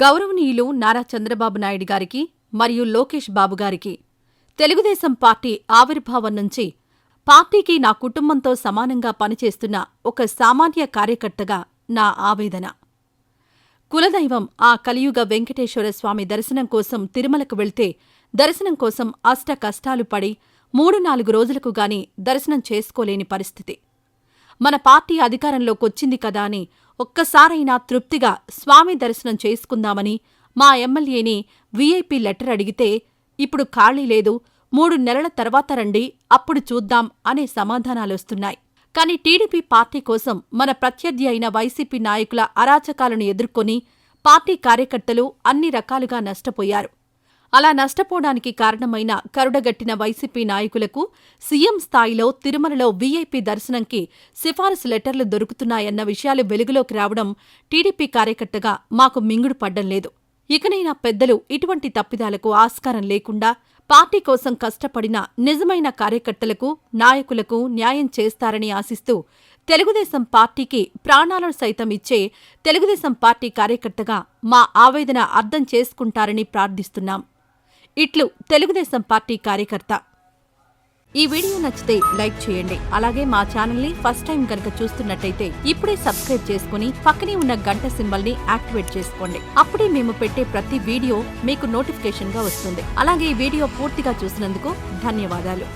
గౌరవనీయులు నారా చంద్రబాబు నాయుడు గారికి మరియు లోకేష్ బాబు గారికి తెలుగుదేశం పార్టీ ఆవిర్భావం నుంచి పార్టీకి నా కుటుంబంతో సమానంగా పనిచేస్తున్న ఒక సామాన్య కార్యకర్తగా నా ఆవేదన. కులదైవం ఆ కలియుగ వెంకటేశ్వర స్వామి దర్శనం కోసం తిరుమలకు వెళ్తే దర్శనం కోసం అష్ట కష్టాలు పడి 3-4 రోజులకు గాని దర్శనం చేసుకోలేని పరిస్థితి. మన పార్టీ అధికారంలోకొచ్చింది కదా అని ఒక్కసారైనా తృప్తిగా స్వామి దర్శనం చేసుకుందామని మా ఎమ్మెల్యేని వీఐపీ లెటర్ అడిగితే ఇప్పుడు ఖాళీ లేదు, 3 నెలల తర్వాత రండి అప్పుడు చూద్దాం అనే సమాధానాలొస్తున్నాయి. కాని టీడీపీ పార్టీ కోసం మన ప్రత్యర్థి అయిన వైసీపీ నాయకుల అరాచకాలను ఎదుర్కొని పార్టీ కార్యకర్తలు అన్ని రకాలుగా నష్టపోయారు. అలా నష్టపోవడానికి కారణమైన కరుడగట్టిన వైసీపీ నాయకులకు సీఎం స్థాయిలో తిరుమలలో వీఐపీ దర్శనంకి సిఫారసు లెటర్లు దొరుకుతున్నాయన్న విషయాలు వెలుగులోకి రావడం టీడీపీ కార్యకర్తగా మాకు మింగుడు పడ్డం లేదు. ఇకనైనా పెద్దలు ఇటువంటి తప్పిదాలకు ఆస్కారం లేకుండా పార్టీ కోసం కష్టపడిన నిజమైన కార్యకర్తలకు, నాయకులకు న్యాయం చేస్తారని ఆశిస్తూ తెలుగుదేశం పార్టీకి ప్రాణాలను సైతం ఇచ్చే తెలుగుదేశం పార్టీ కార్యకర్తగా మా ఆవేదన అర్థం చేసుకుంటారని ప్రార్థిస్తున్నాం. ఇట్లు తెలుగుదేశం పార్టీ కార్యకర్త. ఈ వీడియో నచ్చితే లైక్ చేయండి. అలాగే మా ఛానల్ని ఫస్ట్ టైం గనక చూస్తున్నట్టయితే ఇప్పుడే సబ్స్క్రైబ్ చేసుకుని పక్కనే ఉన్న గంట సింబల్ ని యాక్టివేట్ చేసుకోండి. అప్పుడే మేము పెట్టే ప్రతి వీడియో మీకు నోటిఫికేషన్ గా వస్తుంది. అలాగే ఈ వీడియో పూర్తిగా చూసినందుకు ధన్యవాదాలు.